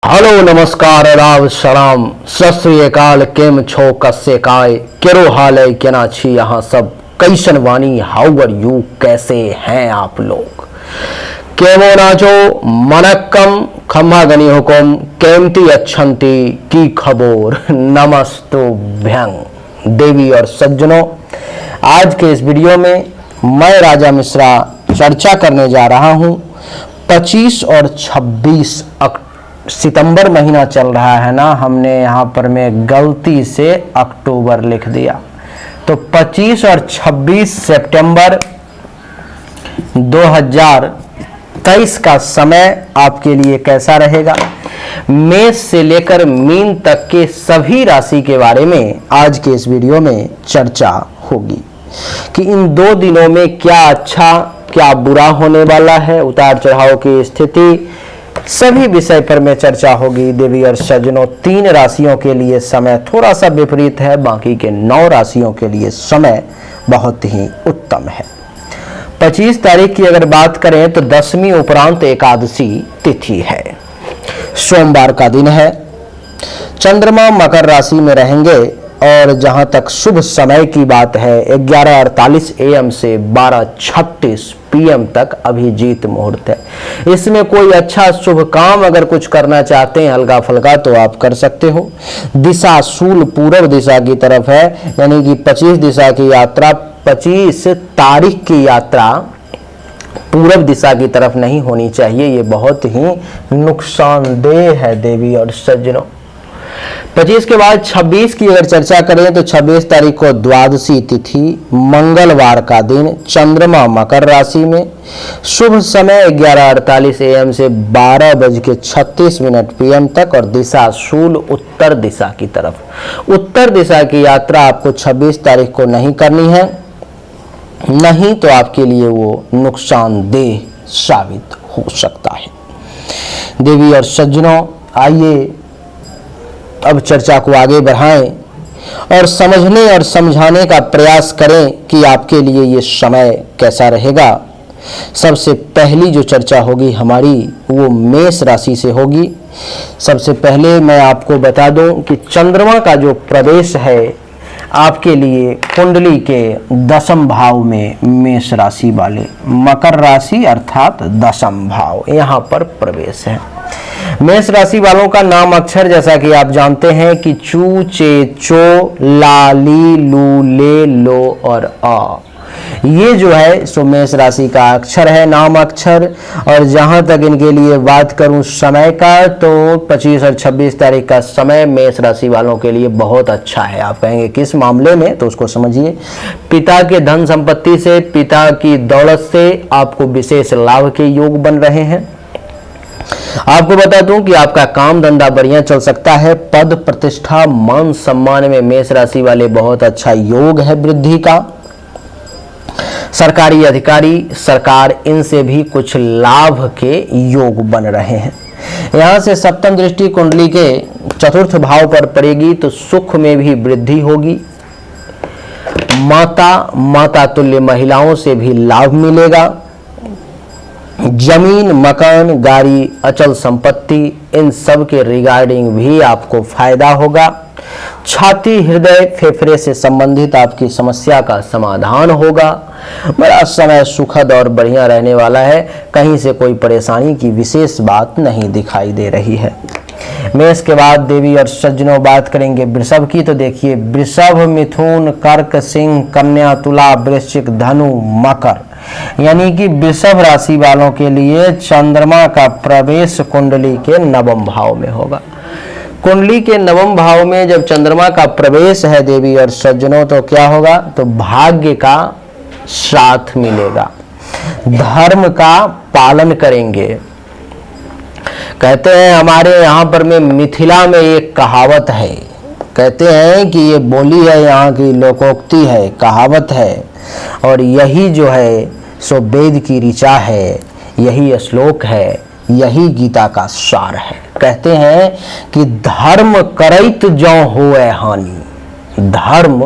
Hello नमस्कार आदाब सलाम सत श्री अकाल केम छो कस्से काय केरो हाल है केना छी यहाँ सब कैसन वानी हाउ आर यू कैसे हैं आप लोग केमो नाचो मनक्कम खम्मा गनी हुकुम केमती अच्छंती की खबोर नमस्तो भ्यंग देवी और सज्जनों। आज के इस वीडियो में मैं राजा मिश्रा चर्चा करने जा रहा हूँ 25 और 26 सितंबर महीना चल रहा है ना, हमने यहाँ पर में गलती से अक्टूबर लिख दिया। तो 25 और 26 सितंबर 2023 का समय आपके लिए कैसा रहेगा, मेष से लेकर मीन तक के सभी राशि के बारे में आज के इस वीडियो में चर्चा होगी कि इन 2 दिनों में क्या अच्छा क्या बुरा होने वाला है, उतार चढ़ाव की स्थिति, सभी विषय पर में चर्चा होगी। देवी और सज्जनों, 3 राशियों के लिए समय थोड़ा सा विपरीत है, बाकी के 9 राशियों के लिए समय बहुत ही उत्तम है। 25 तारीख की अगर बात करें तो 10वीं उपरांत एकादशी तिथि है, सोमवार का दिन है। चंद्रमा मकर राशि में रहेंगे और जहां तक शुभ समय की बात है 11:48 AM से 12:36 PM तक अभिजीत मुहूर्त है। इसमें कोई अच्छा शुभ काम अगर कुछ करना चाहते हैं हल्का फुल्का तो आप कर सकते हो। दिशा शूल पूर्व दिशा की तरफ है, यानी कि 25 दिशा की यात्रा 25 तारीख की यात्रा पूर्व दिशा की तरफ नहीं होनी चाहिए, ये बहुत ही नुकसानदेह है देवी और सज्जनों। 25 के बाद 26 की अगर चर्चा करें तो 26 तारीख को द्वादशी तिथि, मंगलवार का दिन, चंद्रमा मकर राशि में, शुभ समय 11:48 AM से 12:36 PM तक और दिशा शूल उत्तर दिशा की तरफ। उत्तर दिशा की यात्रा आपको 26 तारीख को नहीं करनी है, नहीं तो आपके लिए वो नुकसानदेह साबित हो सकता है। देवी और सज्जनों, आइए अब चर्चा को आगे बढ़ाएं और समझने और समझाने का प्रयास करें कि आपके लिए ये समय कैसा रहेगा। सबसे पहली जो चर्चा होगी हमारी वो मेष राशि से होगी। सबसे पहले मैं आपको बता दूं कि चंद्रमा का जो प्रवेश है आपके लिए कुंडली के 10म भाव में, मेष राशि वाले, मकर राशि अर्थात 10म भाव, यहाँ पर प्रवेश है। मेष राशि वालों का नाम अक्षर जैसा कि आप जानते हैं कि चू, चे, चो, ला, ली, लू, ले, लो और आ, ये जो है सो मेष राशि का अक्षर है, नाम अक्षर। और जहां तक इनके लिए बात करूं समय का तो 25 और 26 तारीख का समय मेष राशि वालों के लिए बहुत अच्छा है। आप कहेंगे किस मामले में, तो उसको समझिए। पिता के धन संपत्ति से, पिता की दौलत से आपको विशेष लाभ के योग बन रहे हैं। आपको बता दूं कि आपका काम धंधा बढ़िया चल सकता है। पद प्रतिष्ठा मान सम्मान में मेष राशि वाले बहुत अच्छा योग है वृद्धि का। सरकारी अधिकारी, सरकार, इनसे भी कुछ लाभ के योग बन रहे हैं। यहां से सप्तम दृष्टि कुंडली के 4th भाव पर पड़ेगी तो सुख में भी वृद्धि होगी। माता तुल्य महिलाओं से भी लाभ मिलेगा। जमीन, मकान, गाड़ी, अचल संपत्ति, इन सब के रिगार्डिंग भी आपको फायदा होगा। छाती, हृदय, फेफड़े से संबंधित आपकी समस्या का समाधान होगा। बड़ा समय सुखद और बढ़िया रहने वाला है, कहीं से कोई परेशानी की विशेष बात नहीं दिखाई दे रही है। मेष के बाद देवी और सज्जनों बात करेंगे वृषभ की। तो देखिए, वृषभ, मिथुन, कर्क, सिंह, कन्या, तुला, वृश्चिक, धनु, मकर, यानी कि वृषभ राशि वालों के लिए चंद्रमा का प्रवेश कुंडली के 9वें भाव में होगा। कुंडली के 9वें भाव में जब चंद्रमा का प्रवेश है देवी और सज्जनों, तो क्या होगा, तो भाग्य का साथ मिलेगा, धर्म का पालन करेंगे। कहते हैं हमारे यहाँ पर में मिथिला में एक कहावत है, कहते हैं कि ये बोली है, यहाँ की लोकोक्ति है, कहावत है, और यही जो है सो वेद की ऋचा है, यही श्लोक है, यही गीता का सार है। कहते हैं कि धर्म करैत जौ होए हानि, धर्म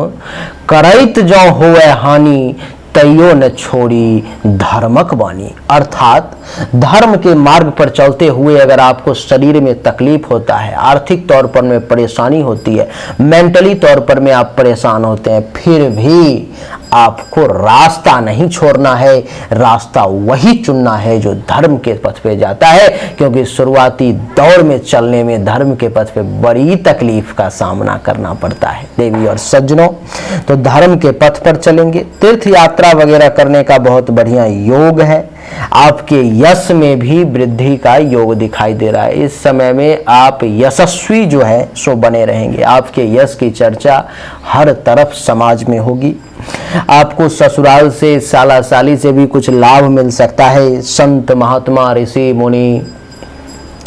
करैत जौ होए हानि, तैयो न छोड़ी धर्मक वाणी, अर्थात धर्म के मार्ग पर चलते हुए अगर आपको शरीर में तकलीफ होता है, आर्थिक तौर पर में परेशानी होती है, मेंटली तौर पर में आप परेशान होते हैं, फिर भी आपको रास्ता नहीं छोड़ना है, रास्ता वही चुनना है जो धर्म के पथ पे जाता है, क्योंकि शुरुआती दौर में चलने में धर्म के पथ पे बड़ी तकलीफ का सामना करना पड़ता है। देवी और सज्जनों, तो धर्म के पथ पर चलेंगे, तीर्थ यात्रा वगैरह करने का बहुत बढ़िया योग है। आपके यश में भी वृद्धि का योग दिखाई दे रहा है। इस समय में आप यशस्वी जो है सो बने रहेंगे। आपके यश की चर्चा हर तरफ समाज में होगी। आपको ससुराल से, साला साली से भी कुछ लाभ मिल सकता है। संत महात्मा ऋषि मुनि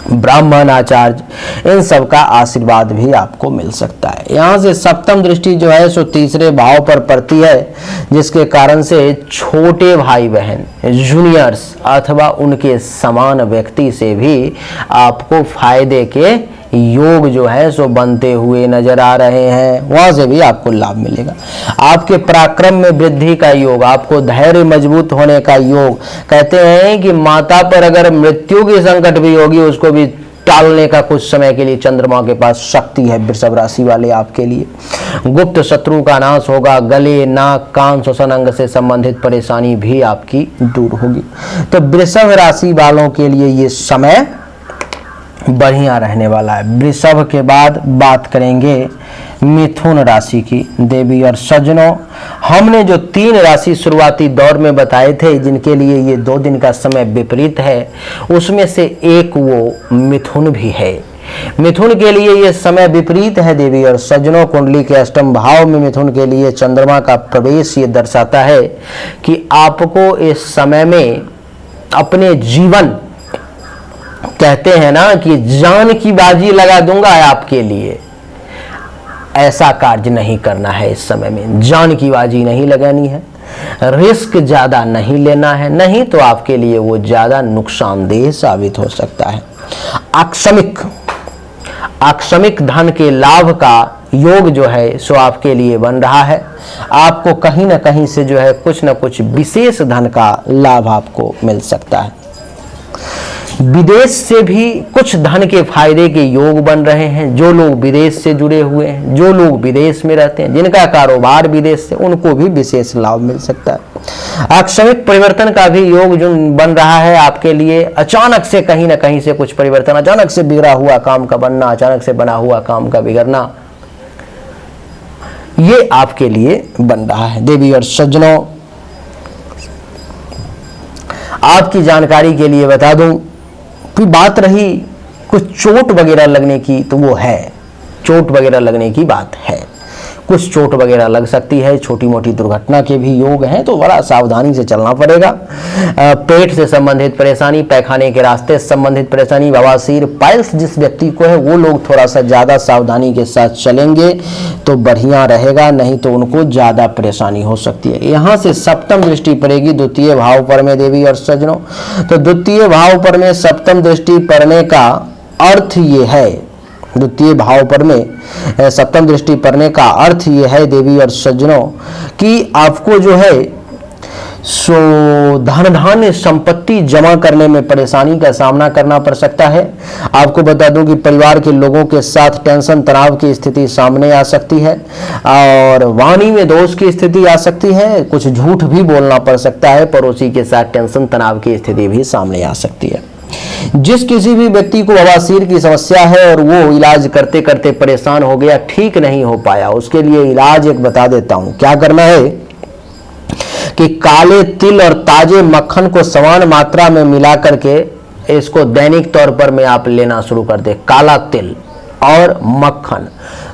ब्राह्मण आचार्य इन सब का आशीर्वाद भी आपको मिल सकता है। यहाँ से सप्तम दृष्टि जो है सो तीसरे भाव पर पड़ती है, जिसके कारण से छोटे भाई बहन, जूनियर्स अथवा उनके समान व्यक्ति से भी आपको फायदे के योग जो है सो बनते हुए नजर आ रहे हैं। वहां से भी आपको लाभ मिलेगा। आपके पराक्रम में वृद्धि का योग, आपको धैर्य मजबूत होने का योग। कहते हैं कि माता पर अगर मृत्यु की संकट भी होगी, उसको भी टालने का कुछ समय के लिए चंद्रमा के पास शक्ति है। वृषभ राशि वाले आपके लिए गुप्त शत्रु का नाश होगा। गले, नाक, कान, श्वसन अंग से संबंधित परेशानी भी आपकी दूर होगी। तो वृषभ राशि वालों के लिए ये समय बढ़िया रहने वाला है। वृषभ के बाद बात करेंगे मिथुन राशि की। देवी और सज्जनों, हमने जो 3 राशि शुरुआती दौर में बताए थे जिनके लिए ये 2 दिन का समय विपरीत है, उसमें से एक वो मिथुन भी है। मिथुन के लिए ये समय विपरीत है। देवी और सज्जनों, कुंडली के अष्टम भाव में मिथुन के लिए चंद्रमा का प्रवेश ये दर्शाता है कि आपको इस समय में अपने जीवन, कहते हैं ना कि जान की बाजी लगा दूंगा आपके लिए, ऐसा कार्य नहीं करना है। इस समय में जान की बाजी नहीं लगानी है, रिस्क ज्यादा नहीं लेना है, नहीं तो आपके लिए वो ज्यादा नुकसानदेह साबित हो सकता है। आकस्मिक धन के लाभ का योग जो है सो आपके लिए बन रहा है। आपको कहीं ना कहीं से जो है कुछ ना कुछ विशेष धन का लाभ आपको मिल सकता है। विदेश से भी कुछ धन के फायदे के योग बन रहे हैं। जो लोग विदेश से जुड़े हुए हैं, जो लोग विदेश में रहते हैं, जिनका कारोबार विदेश से, उनको भी विशेष लाभ मिल सकता है। आकस्मिक परिवर्तन का भी योग जो बन रहा है आपके लिए, अचानक से कहीं ना कहीं से कुछ परिवर्तन, अचानक से बिगड़ा हुआ काम का बनना, अचानक से बना हुआ काम का बिगड़ना, ये आपके लिए बन रहा है। देवी और सज्जनों, आपकी जानकारी के लिए बता दूं कि बात रही कुछ चोट वगैरह लगने की, तो वो है, चोट वगैरह लगने की बात है। कुछ चोट वगैरह लग सकती है, छोटी मोटी दुर्घटना के भी योग हैं, तो बड़ा सावधानी से चलना पड़ेगा। पेट से संबंधित परेशानी, पैखाने के रास्ते से संबंधित परेशानी, बवासीर, पाइल्स जिस व्यक्ति को है वो लोग थोड़ा सा ज़्यादा सावधानी के साथ चलेंगे तो बढ़िया रहेगा, नहीं तो उनको ज़्यादा परेशानी हो सकती है। यहाँ से सप्तम दृष्टि पड़ेगी द्वितीय भाव पर में। देवी और सज्जनों, तो द्वितीय भाव पर में सप्तम दृष्टि पड़ने का अर्थ ये है, द्वितीय भाव पर में सप्तम दृष्टि पड़ने का अर्थ ये है देवी और सज्जनों कि आपको जो है सो धन धान्य संपत्ति जमा करने में परेशानी का सामना करना पड़ सकता है। आपको बता दूं कि परिवार के लोगों के साथ टेंशन तनाव की स्थिति सामने आ सकती है और वाणी में दोष की स्थिति आ सकती है। कुछ झूठ भी बोलना पड़ सकता है। पड़ोसी के साथ टेंशन तनाव की स्थिति भी सामने आ सकती है। जिस किसी भी व्यक्ति को बवासीर की समस्या है और वो इलाज करते करते परेशान हो गया, ठीक नहीं हो पाया, उसके लिए इलाज एक बता देता हूं। क्या करना है कि काले तिल और ताजे मक्खन को समान मात्रा में मिला करके इसको दैनिक तौर पर में आप लेना शुरू कर दे। काला तिल और मक्खन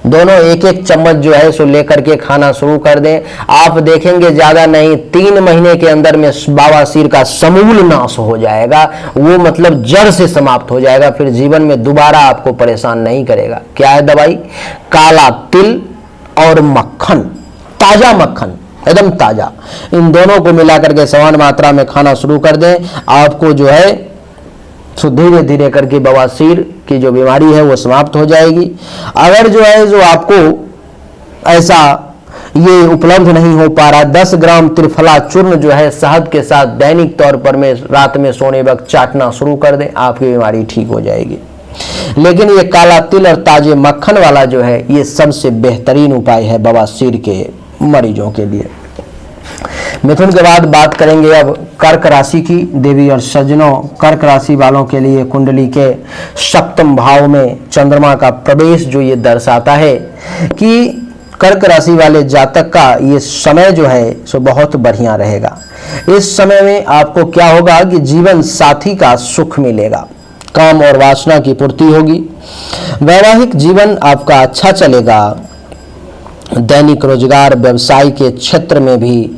दोनों एक एक चम्मच जो है सो लेकर के खाना शुरू कर दें। आप देखेंगे ज्यादा नहीं, 3 महीने के अंदर में बवासीर का समूल नाश हो जाएगा। वो मतलब जड़ से समाप्त हो जाएगा, फिर जीवन में दोबारा आपको परेशान नहीं करेगा। क्या है दवाई? काला तिल और मक्खन, ताजा मक्खन एकदम ताजा, इन दोनों को मिलाकर के समान मात्रा में खाना शुरू कर दें। आपको जो है सो धीरे धीरे करके बवासीर की जो बीमारी है वो समाप्त हो जाएगी। अगर जो है जो आपको ऐसा ये उपलब्ध नहीं हो पा रहा, 10 ग्राम त्रिफला चूर्ण जो है शहद के साथ दैनिक तौर पर में रात में सोने वक्त चाटना शुरू कर दें, आपकी बीमारी ठीक हो जाएगी। लेकिन ये काला तिल और ताजे मक्खन वाला जो है ये सबसे बेहतरीन उपाय है बवासीर के मरीजों के लिए। मिथुन के बाद बात करेंगे अब कर्क राशि की। देवी और सज्जनों, कर्क राशि वालों के लिए कुंडली के सप्तम भाव में चंद्रमा का प्रवेश जो ये दर्शाता है कि कर्क राशि वाले जातक का ये समय जो है सो बहुत बढ़िया रहेगा। इस समय में आपको क्या होगा कि जीवन साथी का सुख मिलेगा, काम और वासना की पूर्ति होगी, वैवाहिक जीवन आपका अच्छा चलेगा, दैनिक रोजगार व्यवसाय के क्षेत्र में भी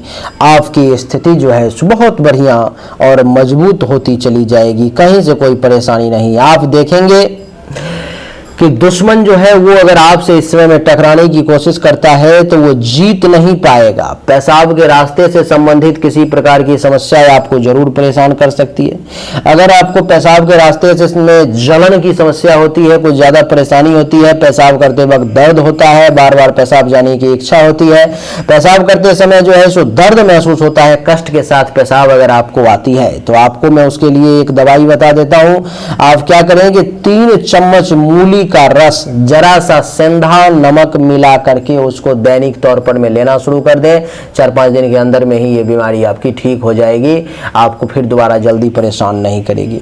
आपकी स्थिति जो है बहुत बढ़िया और मजबूत होती चली जाएगी, कहीं से कोई परेशानी नहीं। आप देखेंगे कि दुश्मन जो है वो अगर आपसे इस समय में टकराने की कोशिश करता है तो वो जीत नहीं पाएगा। पेशाब के रास्ते से संबंधित किसी प्रकार की समस्या आपको जरूर परेशान कर सकती है। अगर आपको पेशाब के रास्ते से में जलन की समस्या होती है, कुछ ज्यादा परेशानी होती है, पेशाब करते वक्त दर्द होता है, बार बार पेशाब जाने की इच्छा होती है, पेशाब करते समय जो है सो दर्द महसूस होता है, कष्ट के साथ पेशाब अगर आपको आती है तो आपको मैं उसके लिए एक दवाई बता देता हूं। आप क्या करें कि 3 चम्मच मूली का रस जरा सा सेंधा नमक मिला करके उसको दैनिक तौर पर में लेना शुरू कर दें। 4-5 दिन के अंदर में ही ये बीमारी आपकी ठीक हो जाएगी, आपको फिर दोबारा जल्दी परेशान नहीं करेगी।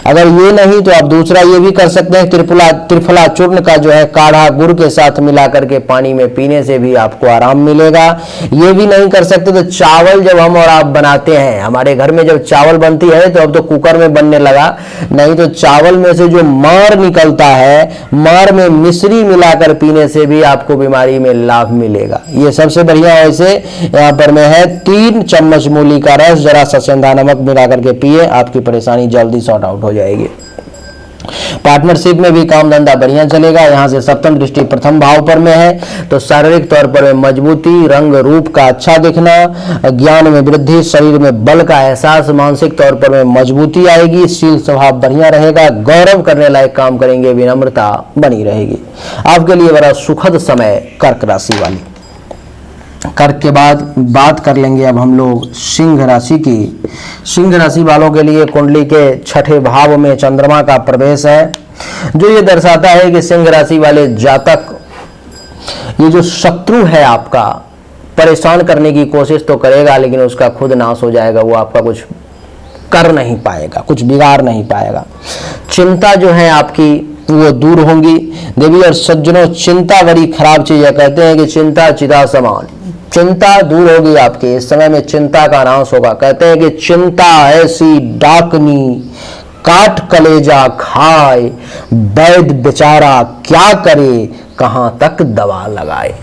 अगर ये नहीं तो आप दूसरा ये भी कर सकते हैं, त्रिफला चूर्ण का जो है काढ़ा गुड़ के साथ मिला करके पानी में पीने से भी आपको आराम मिलेगा। ये भी नहीं कर सकते तो चावल जब हम और आप बनाते हैं, हमारे घर में जब चावल बनती है तो अब तो कुकर में बनने लगा, नहीं तो चावल में से जो मार निकलता है, मार में मिश्री मिलाकर पीने से भी आपको बीमारी में लाभ मिलेगा। ये सबसे बढ़िया ऐसे यहाँ पर में है 3 चम्मच मूली का रस जरा सा सेंधा नमक मिला करके पिए, आपकी परेशानी जल्दी सॉर्ट आउट हो जाएगी। पार्टनरशिप में भी काम धंधा बढ़िया चलेगा। यहाँ से सप्तम दृष्टि प्रथम भाव पर में है तो शारीरिक तौर पर मजबूती, रंग रूप का अच्छा दिखना, ज्ञान में वृद्धि, शरीर में बल का एहसास, मानसिक तौर पर में मजबूती आएगी, शील स्वभाव बढ़िया रहेगा, गौरव करने लायक काम करेंगे, विनम्रता बनी रहेगी। आपके लिए बड़ा सुखद समय कर्क राशि वाली। कर्क के बाद बात कर लेंगे अब हम लोग सिंह राशि की। सिंह राशि वालों के लिए कुंडली के छठे भाव में चंद्रमा का प्रवेश है जो ये दर्शाता है कि सिंह राशि वाले जातक, ये जो शत्रु है आपका परेशान करने की कोशिश तो करेगा लेकिन उसका खुद नाश हो जाएगा, वो आपका कुछ कर नहीं पाएगा, कुछ बिगाड़ नहीं पाएगा। चिंता जो है आपकी वो दूर होंगी। देवी और सज्जनों, चिंता बड़ी खराब चीज है, कहते हैं कि चिंता चिता समान, चिंता दूर होगी आपके। इस समय में चिंता का नाश होगा। कहते हैं कि चिंता ऐसी डाकनी काट कलेजा खाए, वैद्य बेचारा क्या करे, कहां तक दवा लगाए।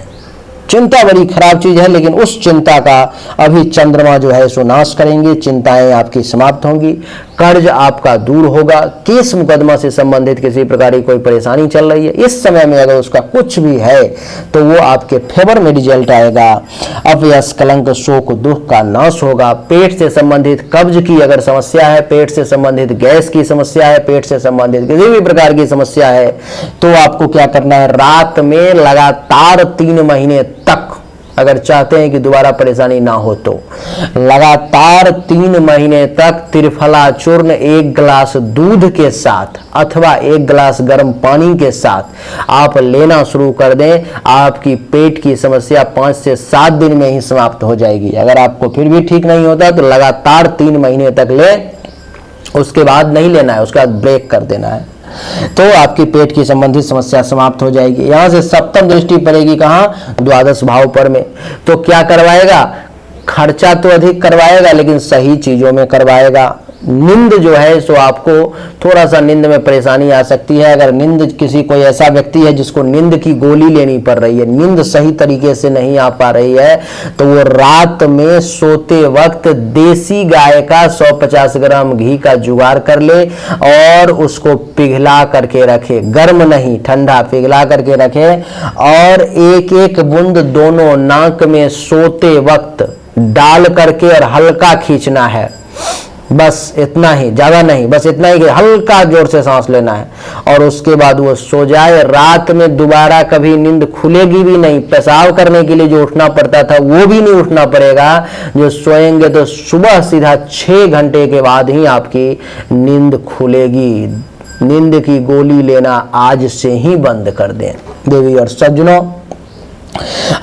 चिंता बड़ी खराब चीज है लेकिन उस चिंता का अभी चंद्रमा जो है सो नाश करेंगे, चिंताएं आपकी समाप्त होंगी, कर्ज आपका दूर होगा, केस मुकदमा से संबंधित किसी प्रकार की कोई परेशानी चल रही है, इस समय में अगर उसका कुछ भी है तो वो आपके फेवर में रिजल्ट आएगा। अपयश, कलंक, शोक, दुख का नाश होगा। पेट से संबंधित कब्ज की अगर समस्या है, पेट से संबंधित गैस की समस्या है, पेट से संबंधित किसी भी प्रकार की समस्या है तो आपको क्या करना है, रात में लगातार 3 महीने तक, अगर चाहते हैं कि दोबारा परेशानी ना हो तो लगातार 3 महीने तक त्रिफला चूर्ण 1 गिलास दूध के साथ अथवा 1 गिलास गर्म पानी के साथ आप लेना शुरू कर दें। आपकी पेट की समस्या 5 से 7 दिन में ही समाप्त हो जाएगी। अगर आपको फिर भी ठीक नहीं होता तो लगातार 3 महीने तक लें, उसके बाद नहीं लेना है, उसके बाद ब्रेक कर देना है, तो आपकी पेट की संबंधित समस्या समाप्त हो जाएगी। यहां से सप्तम दृष्टि पड़ेगी कहां, द्वादश भाव पर में, तो क्या करवाएगा, खर्चा तो अधिक करवाएगा लेकिन सही चीजों में करवाएगा। नींद जो है सो आपको थोड़ा सा नींद में परेशानी आ सकती है। अगर नींद, किसी कोई ऐसा व्यक्ति है जिसको नींद की गोली लेनी पड़ रही है, नींद सही तरीके से नहीं आ पा रही है, तो वो रात में सोते वक्त देसी गाय का 150 ग्राम घी का जुगाड़ कर ले और उसको पिघला करके रखे, गर्म नहीं ठंडा पिघला करके रखे, और 1-1 बूंद दोनों नाक में सोते वक्त डाल करके और हल्का खींचना है। बस इतना ही, ज्यादा नहीं, बस इतना ही कि हल्का जोर से सांस लेना है और उसके बाद वो सो जाए। रात में दोबारा कभी नींद खुलेगी भी नहीं। पेशाब करने के लिए जो उठना पड़ता था वो भी नहीं उठना पड़ेगा। जो सोएंगे तो सुबह सीधा 6 घंटे के बाद ही आपकी नींद खुलेगी। नींद की गोली लेना आज से ही बंद कर दें। देवी और सज्जनों,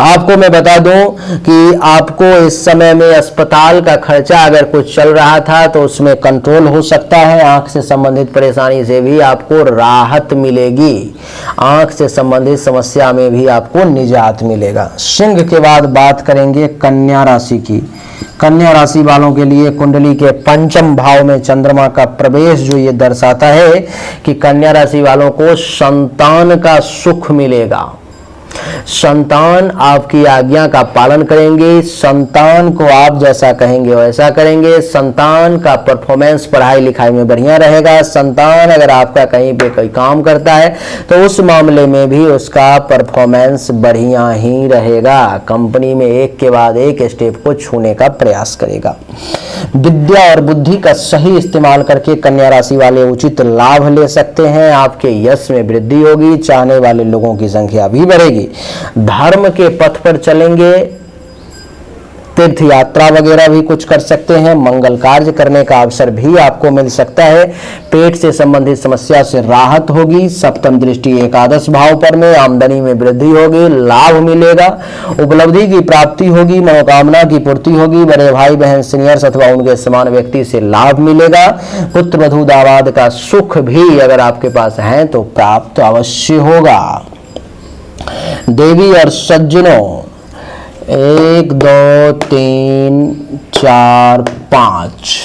आपको मैं बता दूं कि आपको इस समय में अस्पताल का खर्चा अगर कुछ चल रहा था तो उसमें कंट्रोल हो सकता है। आंख से संबंधित परेशानी से भी आपको राहत मिलेगी। आंख से संबंधित समस्या में भी आपको निजात मिलेगा। सिंह के बाद बात करेंगे कन्या राशि की। कन्या राशि वालों के लिए कुंडली के पंचम भाव में चंद्रमा का प्रवेश जो ये दर्शाता है कि कन्या राशि वालों को संतान का सुख मिलेगा। संतान आपकी आज्ञा का पालन करेंगे। संतान को आप जैसा कहेंगे वैसा करेंगे। संतान का परफॉर्मेंस पढ़ाई लिखाई में बढ़िया रहेगा। संतान अगर आपका कहीं पे कोई काम करता है तो उस मामले में भी उसका परफॉर्मेंस बढ़िया ही रहेगा। कंपनी में एक के बाद एक स्टेप को छूने का प्रयास करेगा। विद्या और बुद्धि का सही इस्तेमाल करके कन्या राशि वाले उचित लाभ ले सकते हैं। आपके यश में वृद्धि होगी। चाहने वाले लोगों की संख्या भी बढ़ेगी। धर्म के पथ पर चलेंगे। तीर्थ यात्रा वगैरह भी कुछ कर सकते हैं। मंगल कार्य करने का अवसर भी आपको मिल सकता है। पेट से संबंधित समस्या से राहत होगी। सप्तम दृष्टि एकादश भाव पर में आमदनी में वृद्धि होगी। लाभ मिलेगा। उपलब्धि की प्राप्ति होगी। मनोकामना की पूर्ति होगी। बड़े भाई बहन सीनियर्स अथवा उनके समान व्यक्ति से लाभ मिलेगा। पुत्र वधू दामाद का सुख भी अगर आपके पास है तो प्राप्त अवश्य होगा। देवी और सज्जनों, 1 2 3 4 5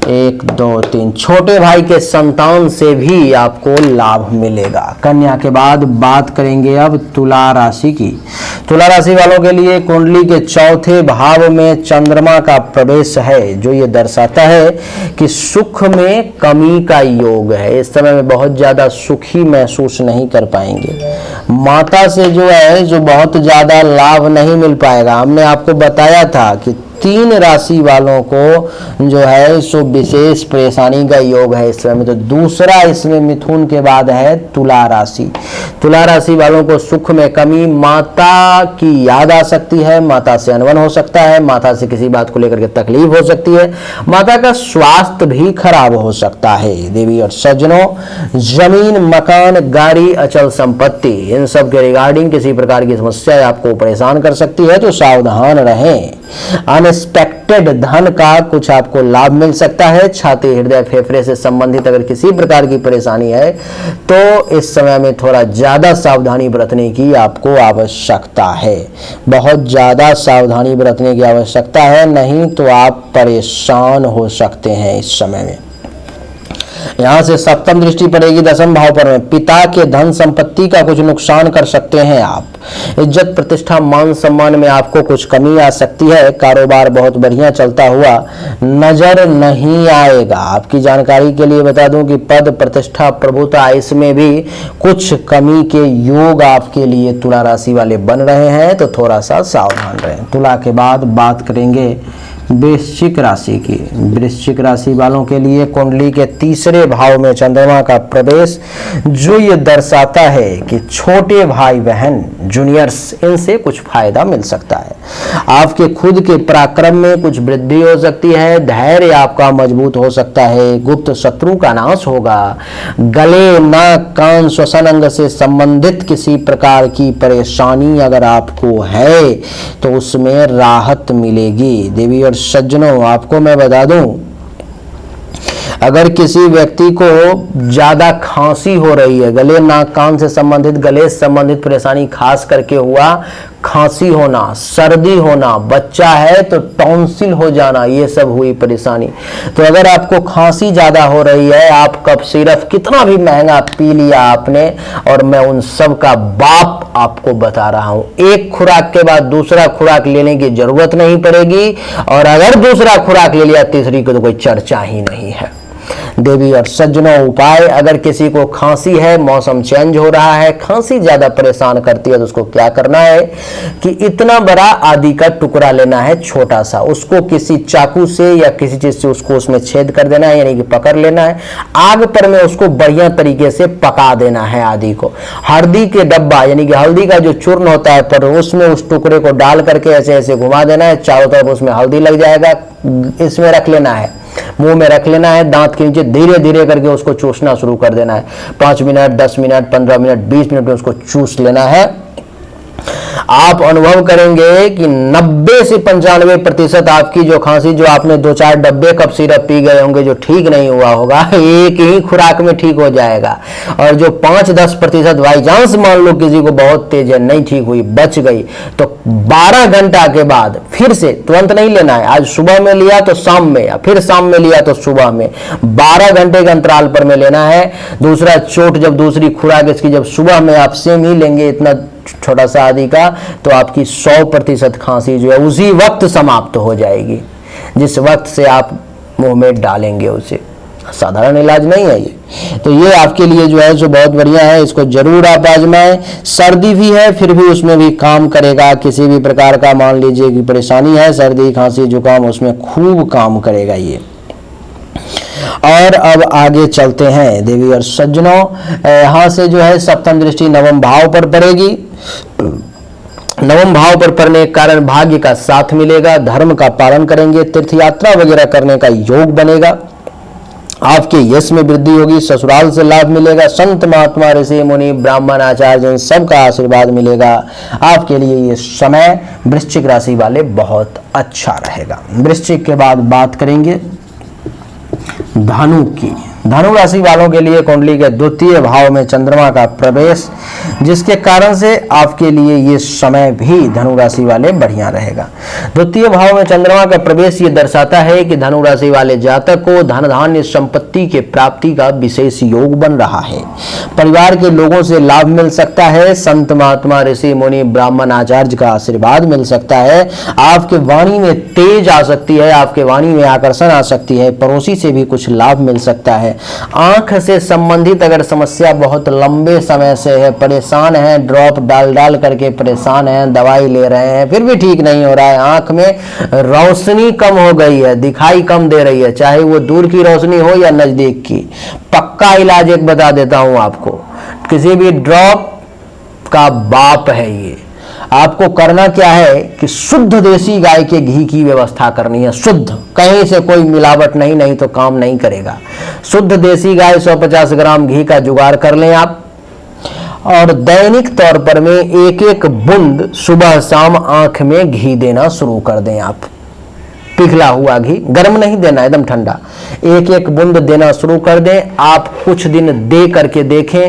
1 2 3 छोटे भाई के संतान से भी आपको लाभ मिलेगा। कन्या के बाद बात करेंगे अब तुला राशि की। तुला राशि वालों के लिए कुंडली के चौथे भाव में चंद्रमा का प्रवेश है जो ये दर्शाता है कि सुख में कमी का योग है। इस समय में बहुत ज्यादा सुखी महसूस नहीं कर पाएंगे। माता से जो है जो बहुत ज्यादा लाभ नहीं मिल पाएगा। हमने आपको बताया था कि 3 राशि वालों को जो है सो विशेष परेशानी का योग है इस समय में। तो दूसरा इसमें मिथुन के बाद है तुला राशि। तुला राशि वालों को सुख में कमी, माता की याद आ सकती है, माता से अनबन हो सकता है, माता से किसी बात को लेकर के तकलीफ हो सकती है, माता का स्वास्थ्य भी खराब हो सकता है। देवी और सज्जनों, जमीन, मकान, गाड़ी, अचल संपत्ति, इन सब के रिगार्डिंग किसी प्रकार की समस्या आपको परेशान कर सकती है तो सावधान रहें। अनएक्सपेक्टेड धन का कुछ आपको लाभ मिल सकता है। छाती, हृदय, फेफड़े से संबंधित अगर किसी प्रकार की परेशानी है तो इस समय में थोड़ा ज्यादा सावधानी बरतने की आपको आवश्यकता है। बहुत ज्यादा सावधानी बरतने की आवश्यकता है, नहीं तो आप परेशान हो सकते हैं इस समय में। यहां से सप्तम दृष्टि पड़ेगी दसम भाव पर में। पिता के धन संपत्ति का कुछ नुकसान कर सकते हैं आप। इज्जत, प्रतिष्ठा, मान सम्मान में आपको कुछ कमी आ सकती है। कारोबार बहुत बढ़िया चलता हुआ नजर नहीं आएगा। आपकी जानकारी के लिए बता दूं कि पद, प्रतिष्ठा, प्रभुता, इसमें भी कुछ कमी के योग आपके लिए तुला राशि वाले बन रहे हैं तो थोड़ा सा सावधान रहें। तुला के बाद बात करेंगे वृश्चिक राशि की। वृश्चिक राशि वालों के लिए कुंडली के तीसरे भाव में चंद्रमा का प्रवेश जो ये दर्शाता है कि छोटे भाई बहन, जूनियर्स, इनसे कुछ फायदा मिल सकता है। आपके खुद के पराक्रम में कुछ वृद्धि हो सकती है। धैर्य आपका मजबूत हो सकता है। गुप्त शत्रु का नाश होगा। गले, नाक, कान, श्वसन अंग से संबंधित किसी प्रकार की परेशानी अगर आपको है तो उसमें राहत मिलेगी। देवी और सज्जनों, आपको मैं बता दूं, अगर किसी व्यक्ति को ज्यादा खांसी हो रही है, गले, नाक, कान से संबंधित, गले से संबंधित परेशानी खास करके हुआ, खांसी होना, सर्दी होना, बच्चा है तो टॉन्सिल हो जाना, ये सब हुई परेशानी। तो अगर आपको खांसी ज्यादा हो रही है, आप कफ सिरप कितना भी महंगा पी लिया आपने, और मैं उन सब का बाप आपको बता रहा हूं, एक खुराक के बाद दूसरा खुराक लेने की जरूरत नहीं पड़ेगी, और अगर दूसरा खुराक ले लिया तीसरी की तो कोई चर्चा ही नहीं है। देवी और सज्जनों, उपाय, अगर किसी को खांसी है, मौसम चेंज हो रहा है, खांसी ज्यादा परेशान करती है, तो उसको क्या करना है कि इतना बड़ा आदि का टुकड़ा लेना है, छोटा सा, उसको किसी चाकू से या किसी चीज से उसको उसमें छेद कर देना है, यानी कि पकड़ लेना है, आग पर में उसको बढ़िया तरीके से पका देना है आदि को। हल्दी के डब्बा यानी कि हल्दी का जो चूर्ण होता है पर उसमें उस टुकड़े को डाल करके ऐसे ऐसे घुमा देना है, चारों तरफ उसमें हल्दी लग जाएगा, इसमें रख लेना है, मुंह में रख लेना है, दांत के नीचे धीरे धीरे करके उसको चूसना शुरू कर देना है। 5 मिनट, 10 मिनट, 15 मिनट, 20 मिनट में उसको चूस लेना है। आप अनुभव करेंगे कि 90 से 95% आपकी जो खांसी, जो आपने 2-4 डब्बे कफ सिरप पी गए होंगे जो ठीक नहीं हुआ होगा, एक ही खुराक में ठीक हो जाएगा। और जो 5-10% बाई चांस मान लो किसी को बहुत तेज है, नहीं ठीक हुई, बच गई, तो 12 घंटा के बाद फिर से, तुरंत नहीं लेना है, आज सुबह में लिया तो शाम में, या फिर शाम में लिया तो सुबह में, 12 घंटे के अंतराल पर में लेना है। दूसरा चोट, जब दूसरी खुराक इसकी जब सुबह में आप सेम ही लेंगे इतना छोटा सा आदि का, तो आपकी 100% खांसी जो है उसी वक्त समाप्त हो जाएगी, जिस वक्त से आप मुंह में डालेंगे उसे। साधारण इलाज नहीं है ये, तो ये आपके लिए जो है जो बहुत बढ़िया है, इसको जरूर आप आजमाएं। सर्दी भी है फिर भी उसमें भी काम करेगा, किसी भी प्रकार का मान लीजिए कि परेशानी है, सर्दी खांसी जुकाम, उसमें खूब काम करेगा ये। और अब आगे चलते हैं देवी और सज्जनों, यहां से जो है सप्तम दृष्टि नवम भाव पर पड़ेगी। नवम भाव पर पड़ने के कारण भाग्य का साथ मिलेगा, धर्म का पालन करेंगे, तीर्थ यात्रा वगैरह करने का योग बनेगा, आपके यश में वृद्धि होगी, ससुराल से लाभ मिलेगा, संत महात्मा ऋषि मुनि ब्राह्मण आचार्य सबका आशीर्वाद मिलेगा। आपके लिए ये समय वृश्चिक राशि वाले बहुत अच्छा रहेगा। वृश्चिक के बाद बात करेंगे धनु की। धनु राशि वालों के लिए कुंडली के द्वितीय भाव में चंद्रमा का प्रवेश, जिसके कारण से आपके लिए ये समय भी धनु राशि वाले बढ़िया रहेगा। द्वितीय भाव में चंद्रमा का प्रवेश ये दर्शाता है कि धनु राशि वाले जातक को धन धान्य संपत्ति के प्राप्ति का विशेष योग बन रहा है। परिवार के लोगों से लाभ मिल सकता है, संत महात्मा ऋषि मुनि ब्राह्मण आचार्य का आशीर्वाद मिल सकता है, आपके वाणी में तेज आ सकती है, आपके वाणी में आकर्षण आ सकती है, पड़ोसी से भी कुछ लाभ मिल सकता है। आंख से संबंधित अगर समस्या बहुत लंबे समय से है, परेशान है, ड्रॉप डाल डाल करके परेशान है, दवाई ले रहे हैं फिर भी ठीक नहीं हो रहा है, आंख में रोशनी कम हो गई है, दिखाई कम दे रही है, चाहे वो दूर की रोशनी हो या नजदीक की, पक्का इलाज एक बता देता हूं आपको, किसी भी ड्रॉप का बाप है ये। आपको करना क्या है कि शुद्ध देसी गाय के घी की व्यवस्था करनी है, शुद्ध, कहीं से कोई मिलावट नहीं, नहीं तो काम नहीं करेगा। शुद्ध देसी गाय 150 ग्राम घी का जुगाड़ कर लें आप, और दैनिक तौर पर में एक एक बूंद सुबह शाम आंख में घी देना शुरू कर दें आप। पिघला हुआ घी, गर्म नहीं देना, एकदम ठंडा, एक एक बूंद देना शुरू कर दें। आप कुछ दिन दे करके देखें,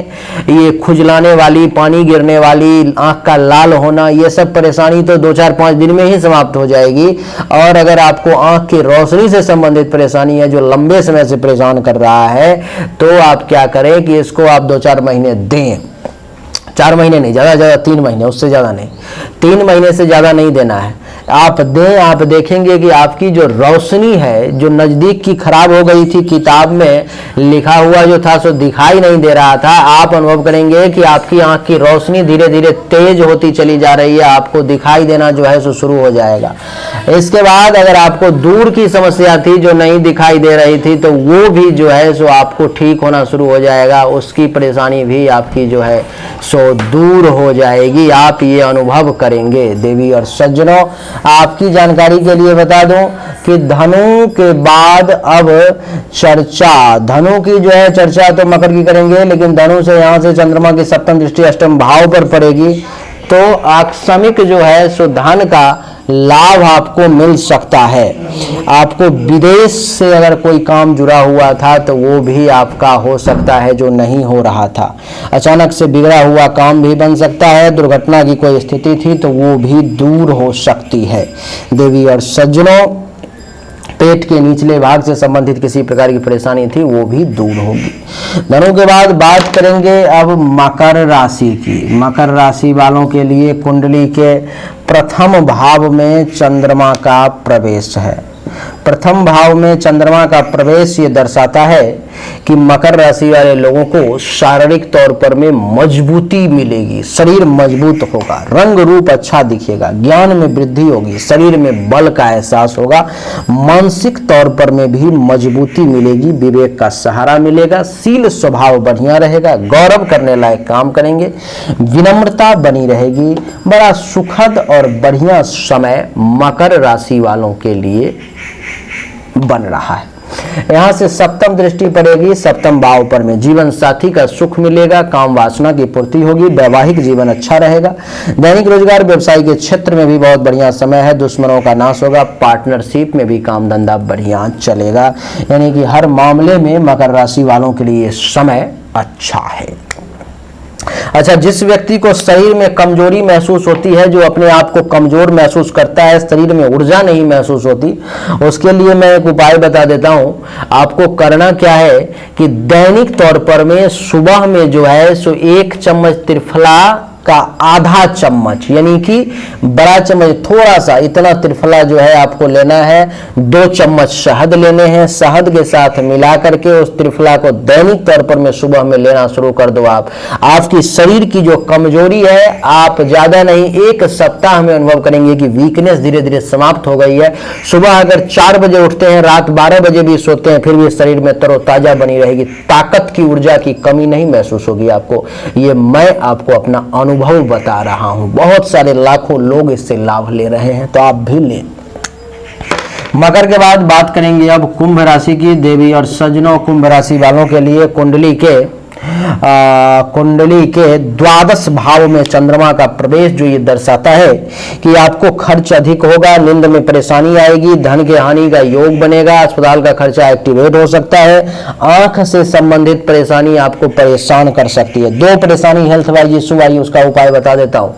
ये खुजलाने वाली, पानी गिरने वाली, आंख का लाल होना, ये सब परेशानी तो 2-4-5 दिन में ही समाप्त हो जाएगी। और अगर आपको आंख की रोशनी से संबंधित परेशानी है जो लंबे समय से परेशान कर रहा है, तो आप क्या करें कि इसको आप 2-4 महीने दें, 4 महीने नहीं, ज़्यादा 3 महीने, उससे ज़्यादा नहीं, 3 महीने से ज़्यादा नहीं देना है, आप दें। आप देखेंगे कि आपकी जो रोशनी है, जो नज़दीक की खराब हो गई थी, किताब में लिखा हुआ जो था सो दिखाई नहीं दे रहा था, आप अनुभव करेंगे कि आपकी आंख की रोशनी धीरे धीरे तेज होती चली जा रही है, आपको दिखाई देना जो है सो शुरू हो जाएगा। इसके बाद अगर आपको दूर की समस्या थी जो नहीं दिखाई दे रही थी, तो वो भी जो है सो आपको ठीक होना शुरू हो जाएगा, उसकी परेशानी भी आपकी जो है सो दूर हो जाएगी, आप ये अनुभव करेंगे। देवी और सज्जनों, आपकी जानकारी के लिए बता दूं कि धनु के बाद अब चर्चा, धनु की जो है चर्चा तो मकर की करेंगे, लेकिन धनु से यहां से चंद्रमा की सप्तम दृष्टि अष्टम भाव पर पड़ेगी, तो आकस्मिक जो है सो धन का लाभ आपको मिल सकता है। आपको विदेश से अगर कोई काम जुड़ा हुआ था तो वो भी आपका हो सकता है जो नहीं हो रहा था। अचानक से बिगड़ा हुआ काम भी बन सकता है, दुर्घटना की कोई स्थिति थी तो वो भी दूर हो सकती है। देवी और सज्जनों, पेट के निचले भाग से संबंधित किसी प्रकार की परेशानी थी वो भी दूर होगी। धनु के बाद बात करेंगे अब मकर राशि की। मकर राशि वालों के लिए कुंडली के प्रथम भाव में चंद्रमा का प्रवेश है। प्रथम भाव में चंद्रमा का प्रवेश ये दर्शाता है कि मकर राशि वाले लोगों को शारीरिक तौर पर में मजबूती मिलेगी, शरीर मजबूत होगा, रंग रूप अच्छा दिखेगा, ज्ञान में वृद्धि होगी, शरीर में बल का एहसास होगा, मानसिक तौर पर में भी मजबूती मिलेगी, विवेक का सहारा मिलेगा, शील स्वभाव बढ़िया रहेगा, गौरव करने लायक काम करेंगे, विनम्रता बनी रहेगी। बड़ा सुखद और बढ़िया समय मकर राशि वालों के लिए बन रहा है। यहां से सप्तम दृष्टि पड़ेगी सप्तम भाव पर में, जीवन साथी का सुख मिलेगा, काम वासना की पूर्ति होगी, वैवाहिक जीवन अच्छा रहेगा, दैनिक रोजगार व्यवसाय के क्षेत्र में भी बहुत बढ़िया समय है, दुश्मनों का नाश होगा, पार्टनरशिप में भी काम धंधा बढ़िया चलेगा। यानी कि हर मामले में मकर राशि वालों के लिए समय अच्छा है। अच्छा, जिस व्यक्ति को शरीर में कमजोरी महसूस होती है, जो अपने आप को कमजोर महसूस करता है, शरीर में ऊर्जा नहीं महसूस होती, उसके लिए मैं एक उपाय बता देता हूं। आपको करना क्या है कि दैनिक तौर पर में सुबह में जो है सो 1 चम्मच त्रिफला का आधा चम्मच, यानी कि बड़ा चम्मच थोड़ा सा इतना त्रिफला जो है आपको लेना है, 2 चम्मच शहद लेने हैं, शहद के साथ मिला करके उस त्रिफला को दैनिक तौर पर में सुबह में लेना शुरू कर दो। आपकी शरीर की जो कमजोरी है, आप ज्यादा नहीं 1 सप्ताह में अनुभव करेंगे कि वीकनेस धीरे धीरे समाप्त हो गई है। सुबह अगर 4 बजे उठते हैं, रात 12 बजे भी सोते हैं, फिर भी शरीर में तरोताजा बनी रहेगी, ताकत की ऊर्जा की कमी नहीं महसूस होगी आपको। ये मैं आपको अपना अनुभव बता रहा हूं, बहुत सारे लाखों लोग इससे लाभ ले रहे हैं, तो आप भी लें। मकर के बाद बात करेंगे अब कुंभ राशि की। देवी और सज्जनों, कुंभ राशि वालों के लिए कुंडली के द्वादश भाव में चंद्रमा का प्रवेश जो ये दर्शाता है कि आपको खर्च अधिक होगा, नींद में परेशानी आएगी, धन के हानि का योग बनेगा, अस्पताल का खर्चा एक्टिवेट हो सकता है, आंख से संबंधित परेशानी आपको परेशान कर सकती है। 2 परेशानी हेल्थ वाइज इश्यू आई, उसका उपाय बता देता हूं।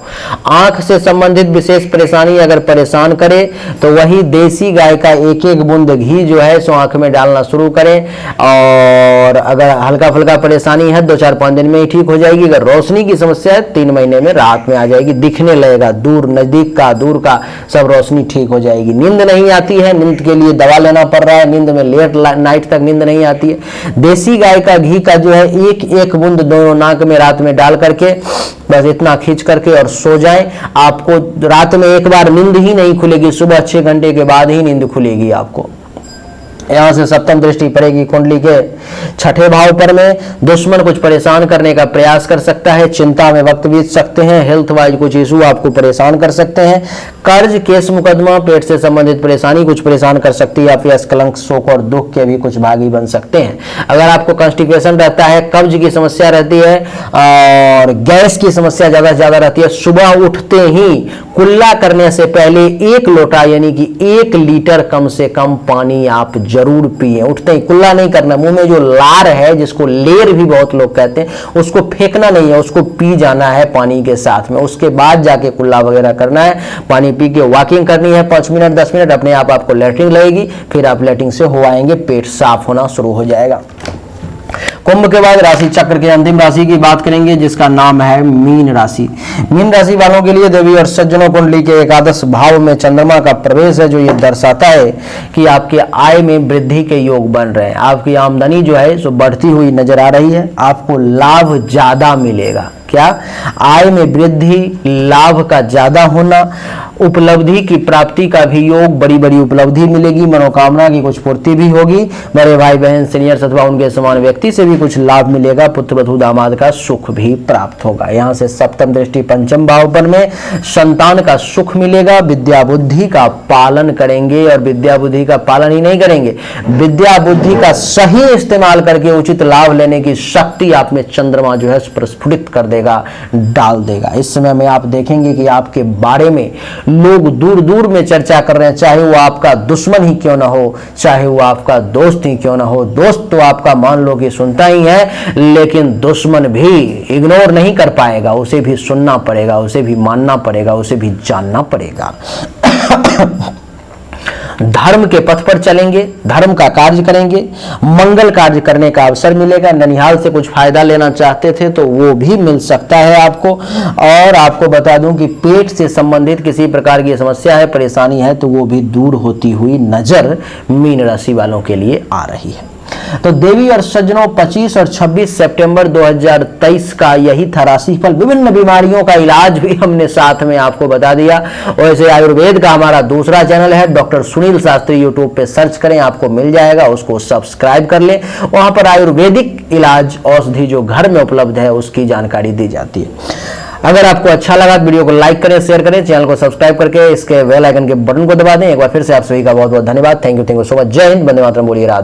आंख से संबंधित विशेष परेशानी अगर परेशान करे तो वही देसी गाय का 1-1 बूंद घी जो है सो आंख में डालना शुरू करें, और अगर हल्का फुल्का परेशानी है 2-4-5 दिन में ही ठीक हो जाएगी। अगर रोशनी की समस्या है 3 महीने में राहत में आ जाएगी, दिखने लगेगा, दूर नजदीक का दूर का सब रोशनी ठीक हो जाएगी। नींद नहीं आती है, नींद के लिए दवा लेना पड़ रहा है, नींद में लेट नाइट तक नींद नहीं आती है, देसी गाय का घी का जो है 1-1 बूंद दोनों नाक में रात में डाल करके बस इतना खींच करके और सो जाएं। आपको रात में एक बार नींद ही नहीं खुलेगी, सुबह 6 घंटे के बाद ही नींद खुलेगी आपको। यहां से सप्तम दृष्टि पड़ेगी कुंडली के 6ठे भाव पर में। दुश्मन कुछ परेशान करने का प्रयास कर सकता है, चिंता में वक्त बीत सकते हैं, हेल्थ वाइज कुछ इशू आपको परेशान कर सकते हैं, कर्ज केस मुकदमा पेट से संबंधित परेशानी कुछ परेशान कर सकती है, या कलंक शोक और दुख के भी कुछ भागी बन सकते हैं। अगर आपको कॉन्स्टिपेशन रहता है, कब्ज की समस्या रहती है और गैस की समस्या ज्यादा से ज्यादा रहती है, सुबह उठते ही कुल्ला करने से पहले 1 लोटा यानी कि 1 लीटर कम से कम पानी आप जरूर पिए। उठते ही कुल्ला नहीं करना, मुंह में जो लार है जिसको लेर भी बहुत लोग कहते हैं, उसको फेंकना नहीं है, उसको पी जाना है पानी के साथ में, उसके बाद जाके कुल्ला वगैरह करना है। पानी पी के वॉकिंग करनी है 5 मिनट 10 मिनट, अपने आप आपको लैट्रिन लगेगी, फिर आप लैट्रिन से हो आएंगे, पेट साफ होना शुरू हो जाएगा। कुंभ के बाद राशि चक्र के अंतिम राशि की बात करेंगे जिसका नाम है मीन राशि। मीन राशि वालों के लिए देवी और सज्जनों कुंडली के एकादश भाव में चंद्रमा का प्रवेश है जो ये दर्शाता है कि आपके आय में वृद्धि के योग बन रहे हैं। आपकी आमदनी जो है सो बढ़ती हुई नजर आ रही है, आपको लाभ ज्यादा मिलेगा। क्या? आय में वृद्धि, लाभ का ज्यादा होना, उपलब्धि की प्राप्ति का भी योग, बड़ी बड़ी उपलब्धि मिलेगी, मनोकामना की कुछ पूर्ति भी होगी, बड़े भाई बहन सीनियर्स अथवा उनके समान व्यक्ति से भी कुछ लाभ मिलेगा, पुत्र वधू दामाद का सुख भी प्राप्त होगा। यहाँ से सप्तम दृष्टि पंचम भाव पर में संतान का सुख मिलेगा, विद्या बुद्धि का पालन करेंगे, और विद्या बुद्धि का पालन ही नहीं करेंगे, विद्या बुद्धि का सही इस्तेमाल करके उचित लाभ लेने की शक्ति आप में चंद्रमा जो है प्रस्फुटित कर देगा, डाल देगा। इस समय में आप देखेंगे कि आपके बारे में लोग दूर दूर में चर्चा कर रहे हैं, चाहे वो आपका दुश्मन ही क्यों ना हो, चाहे वो आपका दोस्त ही क्यों ना हो। दोस्त तो आपका मान लो कि सुनता ही है, लेकिन दुश्मन भी इग्नोर नहीं कर पाएगा, उसे भी सुनना पड़ेगा, उसे भी मानना पड़ेगा, उसे भी जानना पड़ेगा। धर्म के पथ पर चलेंगे, धर्म का कार्य करेंगे, मंगल कार्य करने का अवसर मिलेगा। ननिहाल से कुछ फायदा लेना चाहते थे तो वो भी मिल सकता है आपको। और आपको बता दूं कि पेट से संबंधित किसी प्रकार की समस्या है, परेशानी है, तो वो भी दूर होती हुई नजर मीन राशि वालों के लिए आ रही है। तो देवी और सज्जनों, 25 और 26 सितंबर 2023 का यही था राशिफल। विभिन्न बीमारियों का इलाज भी हमने साथ में आपको बता दिया। वैसे आयुर्वेद का हमारा दूसरा चैनल है, डॉक्टर सुनील शास्त्री, यूट्यूब पे सर्च करें, आपको मिल जाएगा, उसको सब्सक्राइब कर लें। वहां पर आयुर्वेदिक इलाज, औषधि जो घर में उपलब्ध है उसकी जानकारी दी जाती है। अगर आपको अच्छा लगा तो वीडियो को लाइक करें, शेयर करें, चैनल को सब्सक्राइब करके इसके बेल आइकन के बटन को दबा दें। एक बार फिर से आप सभी का बहुत बहुत धन्यवाद। Thank you so much. जय हिंद, वंदे मातरम, बोलिए राधे।